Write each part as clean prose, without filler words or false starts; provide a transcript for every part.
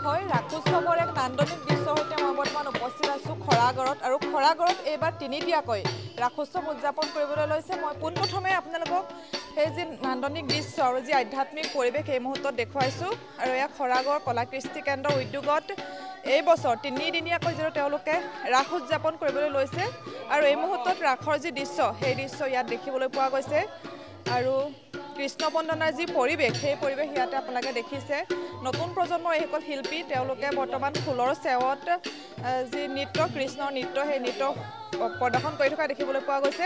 হয় ৰাসোৎসৱৰ এক নান্দনিক দৃশ্যৰ সৈতে মই বৰ্তমান উপস্থিত আছোঁ খৰাগড়ত আৰু খৰাগড়ত এইবাৰ তিনিদিয়াকৈ ৰাসোৎসৱ উদযাপন কৰিবলৈ লৈছে। মই পোনপ্ৰথমে আপোনালোকক সেই যি নান্দনিক দৃশ্য আৰু যি আধ্যাত্মিক পৰিৱেশ এই মুহূৰ্তত দেখুৱাইছোঁ আৰু এয়া খৰাগড় কলা কৃষ্টি কেন্দ্ৰৰ উদ্যোগত এই বছৰ তিনিদিনীয়াকৈ যিটো তেওঁলোকে ৰাস উদযাপন কৰিবলৈ লৈছে আৰু এই মুহূৰ্তত ৰাসৰ যি দৃশ্য সেই দৃশ্য ইয়াত দেখিবলৈ পোৱা গৈছে আৰু কৃষ্ণ বন্দনাৰ যি পৰিৱেশ সেই পৰিৱেশ ইয়াতে আপোনালোকে দেখিছে। নতুন প্ৰজন্মৰ এইসকল শিল্পী তেওঁলোকে বৰ্তমান ফুলৰ চেৱত যি নৃত্য কৃষ্ণৰ নৃত্য সেই নৃত্য প্ৰদৰ্শন কৰি থকা দেখিবলৈ পোৱা গৈছে।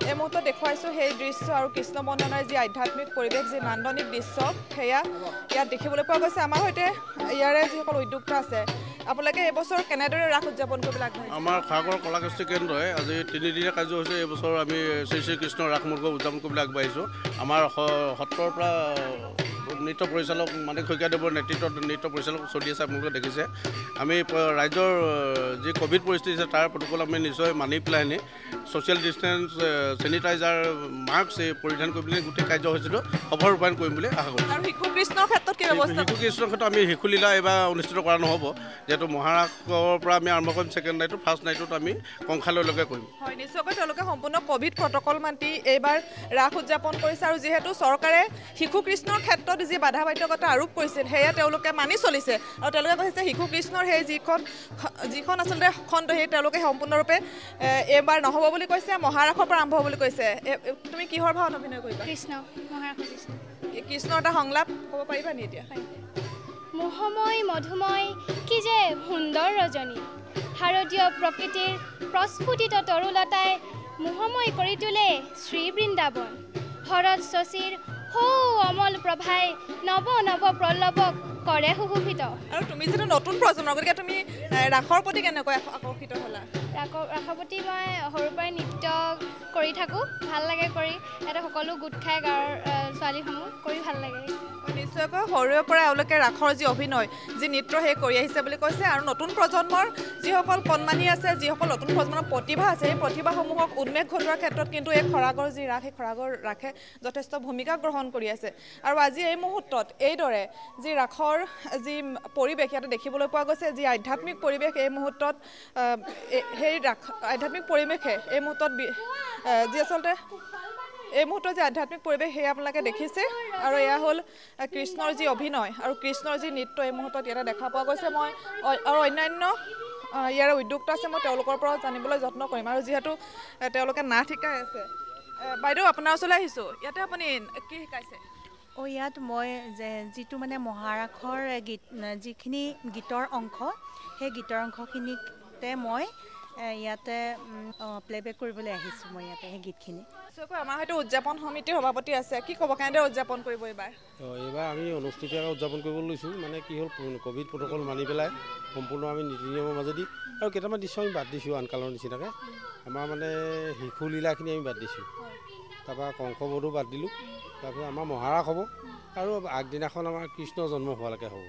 এই মুহূৰ্তত দেখুৱাইছোঁ সেই দৃশ্য আৰু কৃষ্ণ বন্দনাৰ যি আধ্যাত্মিক পৰিৱেশ যি নান্দনিক দৃশ্য সেয়া ইয়াত দেখিবলৈ পোৱা গৈছে। আমাৰ সৈতে ইয়াৰে যিসকল উদ্যোক্তা আছে আপোনালোকে এইবছৰ কেনেদৰে ৰাস উদযাপন কৰিবলৈ আগবাঢ়িছে? আমাৰ খৰাগড় কলা কৃষ্টি কেন্দ্ৰই আজি তিনিদিনীয়া কাৰ্য হৈছে। এইবছৰ আমি শ্ৰী শ্ৰীকৃষ্ণ ৰাস মহোৎসৱ উদযাপন কৰিবলৈ আগবাঢ়িছোঁ। আমাৰ সত্ৰৰ পৰা নৃত্য পৰিচালক মানিক শইকীয়াদেৱৰ নেতৃত্বত নৃত্য পৰিচালক চলি আছে, আপোনালোকে দেখিছে। আমি ৰাজ্যৰ যি ক'ভিড পৰিস্থিতি আছে তাৰ প্ৰটোকল আমি নিশ্চয় মানি পেলাই ছ'চিয়েল ডিষ্টেঞ্চ চেনিটাইজাৰ মাস্ক পৰিধান কৰি পেলাই গোটেই কাৰ্যসূচীটো সফল ৰূপায়ণ কৰিম বুলি আশা কৰিছোঁ। আৰু শিশু কৃষ্ণৰ ক্ষেত্ৰত কি ব্যৱস্থা? শিশু কৃষ্ণৰ ক্ষেত্ৰত আমি শিশুলীলা এইবাৰ অনুষ্ঠিত কৰা নহ'ব, যিহেতু মহাৰাষ্ট্ৰৰ পৰা আমি আৰম্ভ কৰিম। ছেকেণ্ড নাইটত ফাৰ্ষ্ট নাইটত আমি কংসালয়লৈকে কৰিম। হয়, নিশ্চয়কৈ তেওঁলোকে সম্পূৰ্ণ ক'ভিড প্ৰট'কল মানি এইবাৰ ৰাস উদযাপন কৰিছে আৰু যিহেতু চৰকাৰে শিশু কৃষ্ণৰ ক্ষেত্ৰত যি বাধা বাধ্যকতা আৰোপ কৰিছিল সেয়া তেওঁলোকে মানি চলিছে আৰু তেওঁলোকে কৈছে শিশু কৃষ্ণৰ সেই যিখন আচলতে খণ্ড সেই তেওঁলোকে সম্পূৰ্ণৰূপে এইবাৰ নহ'ব বুলি কৈছে। মহাৰাসৰ পৰা আৰম্ভ হ'ব বুলি কৈছে। তুমি কিহৰ ভাওত অভিনয় কৰিবা? কৃষ্ণ, মহাৰাস কৃষ্ণ। কৃষ্ণৰ এটা সংলাপ ক'ব পাৰিবা নি এতিয়া? মোহময় মধুময় কি যে সুন্দৰ ৰজনী, শাৰদীয় প্ৰকৃতিৰ প্ৰস্ফুটিত তৰুলতাই মোহময় কৰি তোলে শ্ৰী বৃন্দাবন। শৰৎ শশীৰ সৌ অমল প্ৰভাই নৱ নৱ প্ৰল্লৱক কৰে সুশোভিত। আৰু তুমি যিটো নতুন প্ৰজন্মৰ, গতিকে তুমি ৰাসৰ প্ৰতি কেনেকৈ আকৰ্ষিত হ'লা? ৰাসৰ প্ৰতি মই সৰুৰ পৰাই নৃত্য কৰি থাকোঁ, ভাল লাগে কৰি। ইয়াতে সকলো গোট খাই গাঁৱৰ ছোৱালীসমূহ কৰি ভাল লাগে। নিশ্চয়কৈ সৰুৰে পৰা এওঁলোকে ৰাসৰ যি অভিনয় যি নৃত্য সেই কৰি আহিছে বুলি কৈছে আৰু নতুন প্ৰজন্মৰ যিসকল কণমানি আছে, যিসকল নতুন প্ৰজন্মৰ প্ৰতিভা আছে, সেই প্ৰতিভাসমূহক উন্মেষ ঘটোৱাৰ ক্ষেত্ৰত কিন্তু এই খৰাগড় যি ৰাস সেই খৰাগড় ৰাসে যথেষ্ট ভূমিকা গ্ৰহণ কৰি আছে। আৰু আজি এই মুহূৰ্তত এইদৰে যি ৰাসৰ যি পৰিৱেশ ইয়াতে দেখিবলৈ পোৱা গৈছে, যি আধ্যাত্মিক পৰিৱেশ এই মুহূৰ্তত সেই আধ্যাত্মিক পৰিৱেশে এই মুহূৰ্তত যি আচলতে এই মুহূৰ্তৰ যি আধ্যাত্মিক পৰিৱেশ সেয়া আপোনালোকে দেখিছে আৰু এয়া হ'ল কৃষ্ণৰ যি অভিনয় আৰু কৃষ্ণৰ যি নৃত্য এই মুহূৰ্তত ইয়াতে দেখা পোৱা গৈছে। মই আৰু অন্যান্য ইয়াৰে উদ্যোক্তা আছে, মই তেওঁলোকৰ পৰাও জানিবলৈ যত্ন কৰিম। আৰু যিহেতু তেওঁলোকে নাচ শিকাই আছে, বাইদেউ আপোনাৰ ওচৰলৈ আহিছোঁ, ইয়াতে আপুনি কি শিকাইছে? ইয়াত মই যিটো মানে মহাৰাসৰ যিখিনি গীতৰ অংশ সেই গীতৰ অংশখিনিতে মই ইয়াতে প্লেবেক কৰিবলৈ আহিছোঁ। মই ইয়াতে সেই গীতখিনি আমাৰ হয়তো উদযাপন সমিতিৰ সভাপতি আছে, কি ক'ব কেনেদৰে উদযাপন কৰিব এইবাৰ? এইবাৰ আমি অনুষ্ঠিতভাৱে উদযাপন কৰিব লৈছোঁ। মানে কি হ'ল, ক'ভিড প্ৰট'কল মানি পেলাই সম্পূৰ্ণ আমি নীতি নিয়মৰ মাজেদি আৰু কেইটামান দৃশ্য আমি বাদ দিছোঁ আনকালৰ নিচিনাকৈ। আমাৰ মানে শিশু লীলাখিনি আমি বাদ দিছোঁ, তাৰপৰা কংসবধো বাদ দিলোঁ। তাৰপিছত আমাৰ মহাৰাস হ'ব আৰু আগদিনাখন আমাৰ কৃষ্ণ জন্ম হোৱালৈকে হ'ব।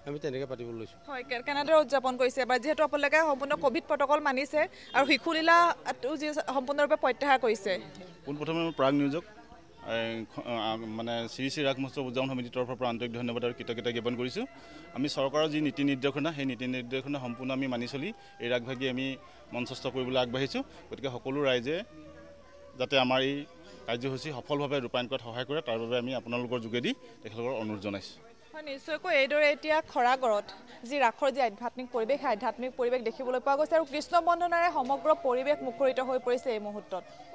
আমি তেনেকৈ পাতিবলৈ লৈছোঁ। হয়, কেনেদৰে উদযাপন কৰিছে এবাৰ, যিহেতু আপোনালোকে সম্পূৰ্ণ ক'ভিড প্ৰট'কল মানিছে আৰু শিশুলীলাটো যি সম্পূৰ্ণৰূপে প্ৰত্যাহাৰ কৰিছে? পোনপ্ৰথমে প্ৰাগ নিয়োজক মানে শ্ৰী শ্ৰী ৰাস মহোৎসৱ উদযাপন সমিতিৰ তৰফৰ পৰা আন্তৰিক ধন্যবাদ আৰু কৃতজ্ঞতা জ্ঞাপন কৰিছোঁ। আমি চৰকাৰৰ যি নীতি নিৰ্দেশনা সেই নীতি নিৰ্দেশনা সম্পূৰ্ণ আমি মানি চলি এই ৰাসভাগি আমি মঞ্চস্থ কৰিবলৈ আগবাঢ়িছোঁ। গতিকে সকলো ৰাইজে যাতে আমাৰ এই কাৰ্যসূচী সফলভাৱে ৰূপায়ণ কৰাত সহায় কৰে তাৰ বাবে আমি আপোনালোকৰ যোগেদি তেখেতলোকৰ অনুৰোধ জনাইছোঁ। হয়, নিশ্চয়কৈ এইদৰে এতিয়া খৰাগড়ত যি ৰাসৰ যি আধ্যাত্মিক পৰিৱেশ সেই আধ্যাত্মিক পৰিৱেশ দেখিবলৈ পোৱা গৈছে আৰু কৃষ্ণ বন্দনাৰে সমগ্ৰ পৰিৱেশ মুখৰিত হৈ পৰিছে এই মুহূৰ্তত।